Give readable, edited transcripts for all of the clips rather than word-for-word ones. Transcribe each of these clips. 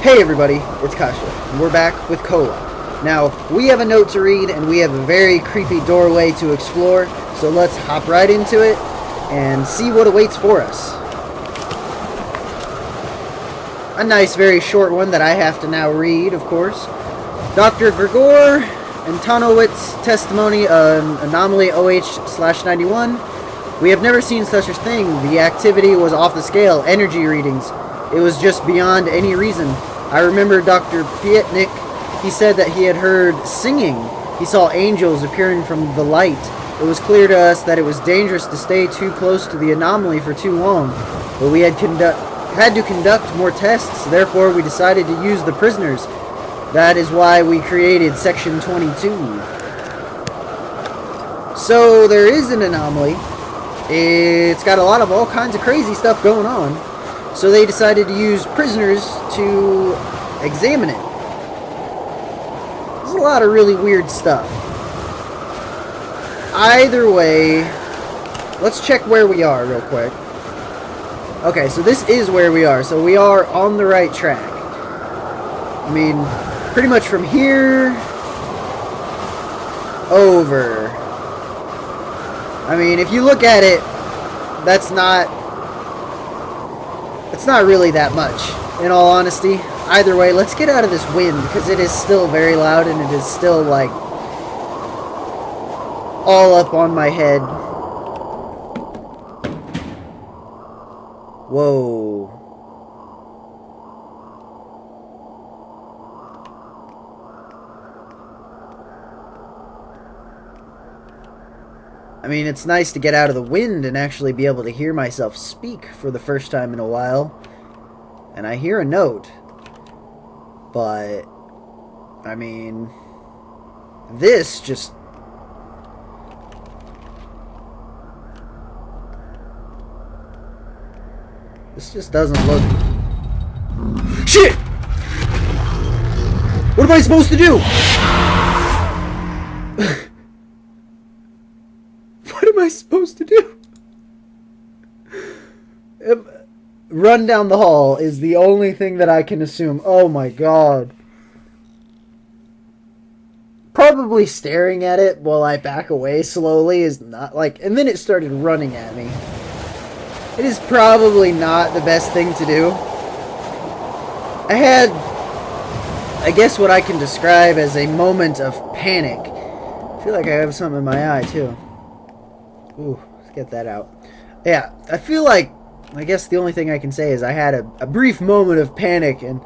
Hey everybody, it's Kasha, and we're back with Kholat. Now, we have a note to read, and we have a very creepy doorway to explore, so let's hop right into it and see what awaits for us. A nice, very short one that I have to now read, of course. Dr. Grigor Antonowitz's testimony on anomaly OH/91. We have never seen such a thing. The activity was off the scale, energy readings. It was just beyond any reason. I remember Dr. Pietnik. He said that he had heard singing. He saw angels appearing from the light. It was clear to us that it was dangerous to stay too close to the anomaly for too long, but we had to conduct more tests. Therefore, we decided to use the prisoners. That is why we created Section 22. So there is an anomaly. It's got a lot of all kinds of crazy stuff going on. So they decided to use prisoners to examine it. There's a lot of really weird stuff. Either way, let's check where we are real quick. Okay, so this is where we are. So we are on the right track. I mean, pretty much from here over. I mean, if you look at it, that's not really that much, in all honesty. Either way, let's get out of this wind, because it is still very loud, and it is still, like, all up on my head. Whoa. I mean, it's nice to get out of the wind and actually be able to hear myself speak for the first time in a while. And I hear a note. But, I mean, this just... This just doesn't look... Shit! What am I supposed to do? What am I supposed to do? Run down the hall is the only thing that I can assume. Oh my god. Probably staring at it while I back away slowly is not like... And then it started running at me. It is probably not the best thing to do. I had, I guess, what I can describe as a moment of panic. I feel like I have something in my eye too. Ooh, let's get that out. Yeah, I feel like, I guess the only thing I can say is I had a brief moment of panic, and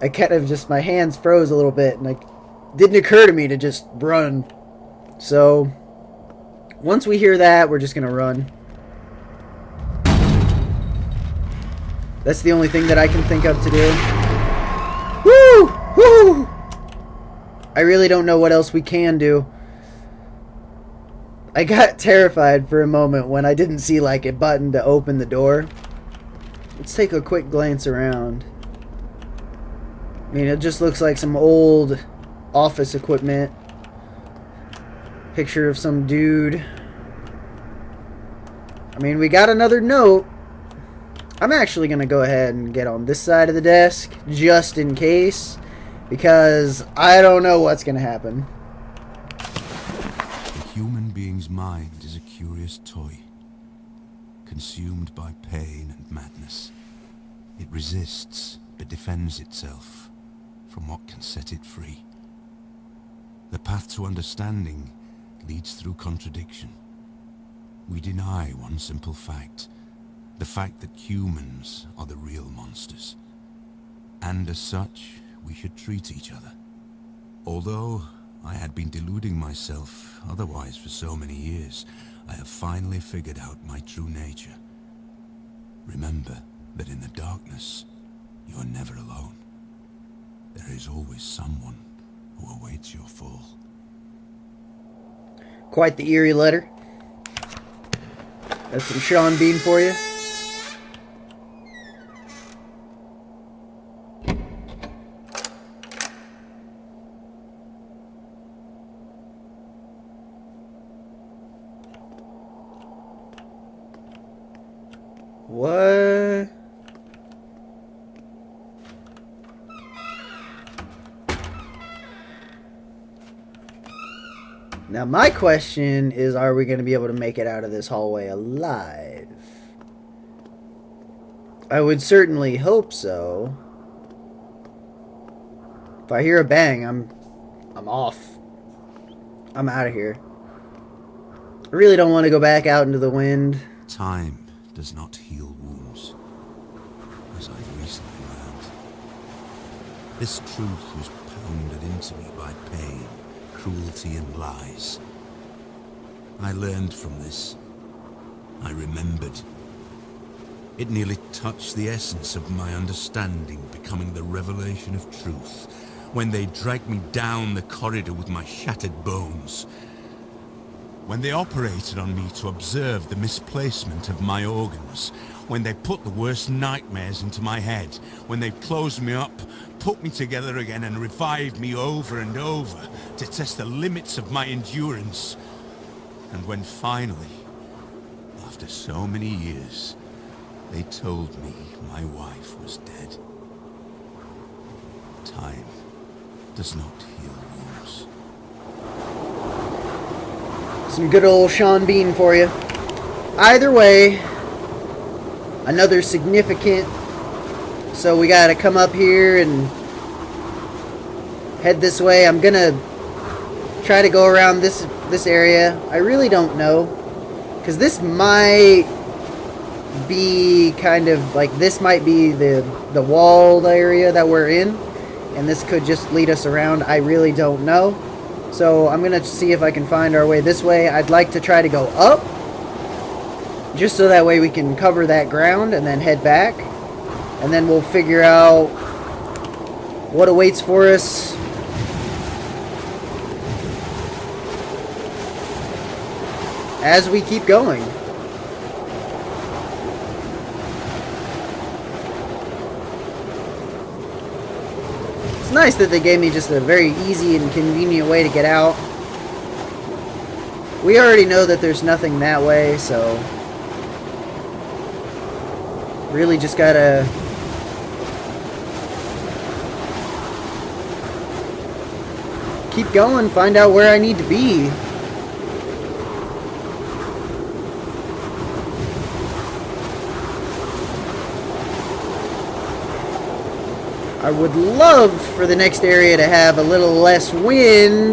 I kind of just, my hands froze a little bit, and it didn't occur to me to just run. So, once we hear that, we're just going to run. That's the only thing that I can think of to do. Woo! Woo! I really don't know what else we can do. I got terrified for a moment when I didn't see, like, a button to open the door. Let's take a quick glance around. I mean, it just looks like some old office equipment. Picture of some dude. I mean, we got another note. I'm actually going to go ahead and get on this side of the desk, just in case, because I don't know what's going to happen. The human being's mind is a curious toy, consumed by pain and madness. It resists, but defends itself from what can set it free. The path to understanding leads through contradiction. We deny one simple fact. The fact that humans are the real monsters. And as such, we should treat each other. Although I had been deluding myself otherwise for so many years, I have finally figured out my true nature. Remember that in the darkness, you are never alone. There is always someone who awaits your fall. Quite the eerie letter. That's some Sean Bean for you. What? Now my question is, are we going to be able to make it out of this hallway alive? I would certainly hope so. If I hear a bang, I'm off. I'm out of here. I really don't want to go back out into the wind. Time does not heal wounds, as I've recently learned. This truth was pounded into me by pain, cruelty, and lies. I learned from this. I remembered. It nearly touched the essence of my understanding, becoming the revelation of truth, when they dragged me down the corridor with my shattered bones. When they operated on me to observe the misplacement of my organs, when they put the worst nightmares into my head, when they closed me up, put me together again and revived me over and over to test the limits of my endurance. And when finally, after so many years, they told me my wife was dead. Time does not heal wounds. Some good old Sean Bean for you. Either way, another significant. So we gotta come up here and head this way. I'm gonna try to go around this area. I really don't know, because this might be kind of like, this might be the walled area that we're in, and this could just lead us around. I really don't know. So I'm gonna see if I can find our way this way. I'd like to try to go up, just so that way we can cover that ground and then head back, and then we'll figure out what awaits for us as we keep going. It's nice that they gave me just a very easy and convenient way to get out. We already know that there's nothing that way, so really just gotta keep going, find out where I need to be. I would love for the next area to have a little less wind.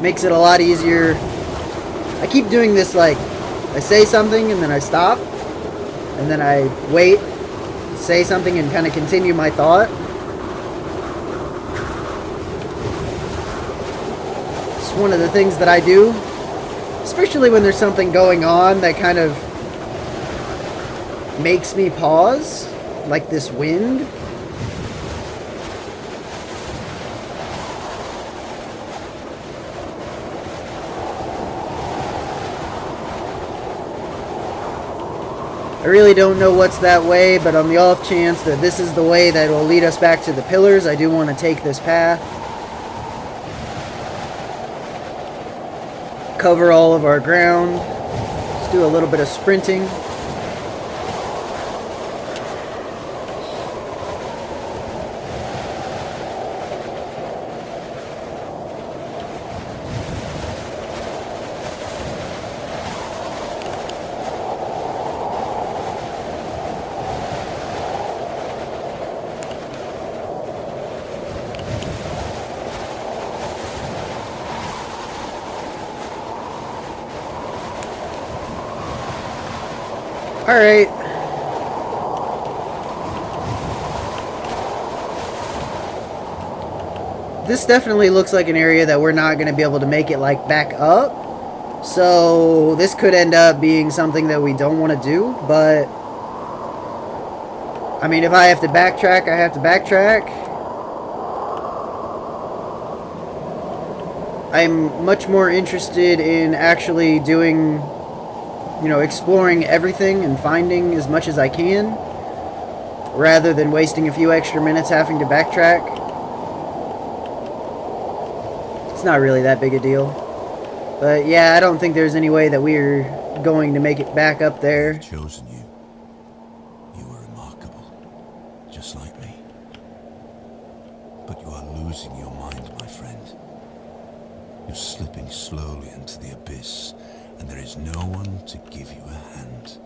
Makes it a lot easier. I keep doing this, like, I say something and then I stop, and then I wait, say something, and kind of continue my thought. One of the things that I do, especially when there's something going on that kind of makes me pause, like this wind. I really don't know what's that way, but on the off chance that this is the way that will lead us back to the pillars, I do want to take this path. Cover all of our ground. Let's do a little bit of sprinting. Alright. This definitely looks like an area that we're not going to be able to make it, like, back up. So this could end up being something that we don't want to do, but I mean, if I have to backtrack, I have to backtrack. I'm much more interested in actually doing, you know, exploring everything and finding as much as I can, rather than wasting a few extra minutes having to backtrack. It's not really that big a deal. But yeah, I don't think there's any way that we're going to make it back up there. I've chosen you. You are remarkable, just like me. But you are losing your mind, my friend. You're slipping slowly into the abyss, and there is no one to give you a hand.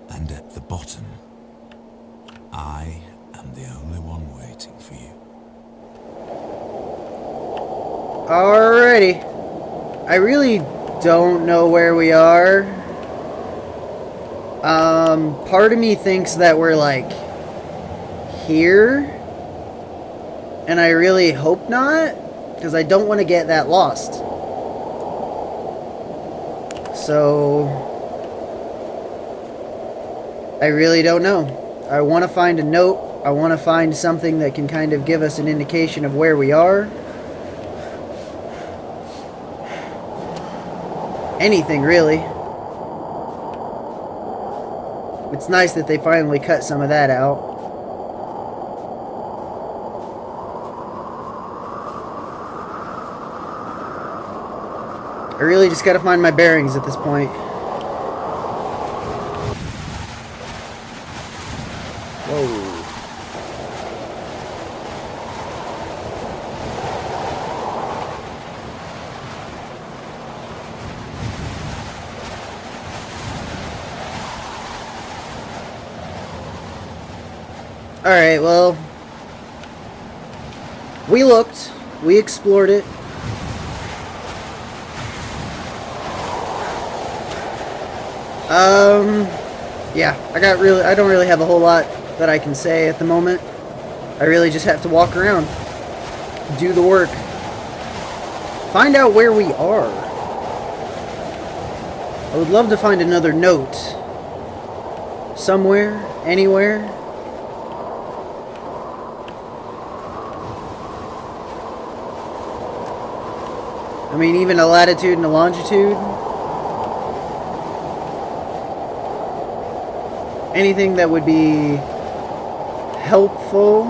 And at the bottom, I am the only one waiting for you. Alrighty. I really don't know where we are. Part of me thinks that we're like here. And I really hope not, because I don't want to get that lost. So I really don't know. I want to find a note. I want to find something that can kind of give us an indication of where we are. Anything, really. It's nice that they finally cut some of that out. I really just gotta find my bearings at this point. Whoa. Alright, well, we looked, we explored it. Yeah, I don't really have a whole lot that I can say at the moment. I really just have to walk around, do the work, find out where we are. I would love to find another note somewhere, anywhere. I mean, even a latitude and a longitude. Anything that would be helpful.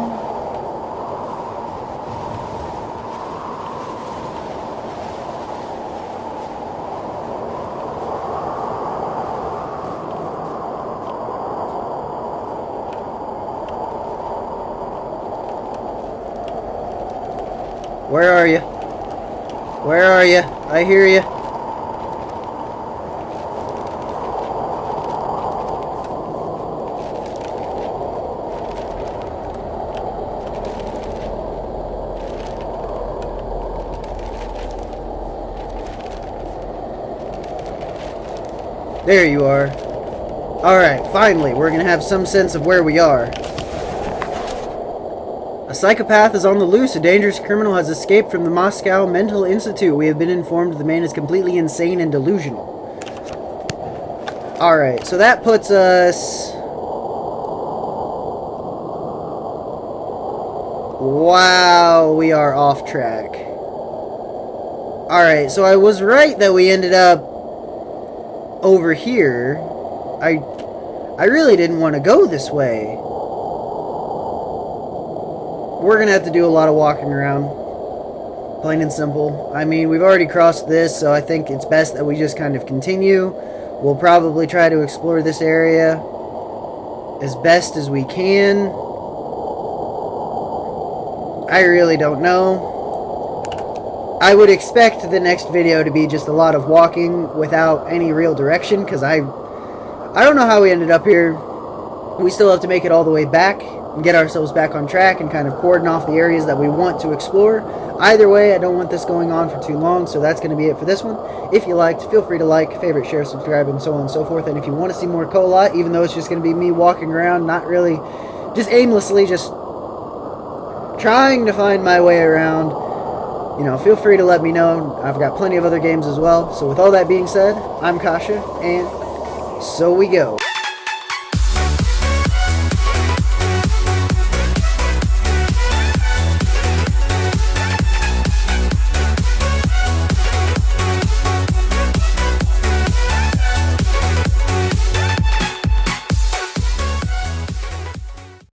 Where are you? Where are you? I hear you. There you are. Alright, finally, we're gonna have some sense of where we are. A psychopath is on the loose. A dangerous criminal has escaped from the Moscow Mental Institute. We have been informed the man is completely insane and delusional. Alright, so that puts us... Wow, we are off track. Alright, so I was right that we ended up over here. I really didn't want to go this way. We're gonna have to do a lot of walking around. Plain and simple. I mean, we've already crossed this, so I think it's best that we just kind of continue. We'll probably try to explore this area as best as we can. I really don't know. I would expect the next video to be just a lot of walking without any real direction, because I don't know how we ended up here. We still have to make it all the way back and get ourselves back on track and kind of cordon off the areas that we want to explore. Either way, I don't want this going on for too long, so that's going to be it for this one. If you liked, feel free to like, favorite, share, subscribe, and so on and so forth. And if you want to see more Kholat, even though it's just going to be me walking around, not really, just aimlessly, just trying to find my way around, you know, feel free to let me know. I've got plenty of other games as well. So with all that being said, I'm Kasha, and so we go.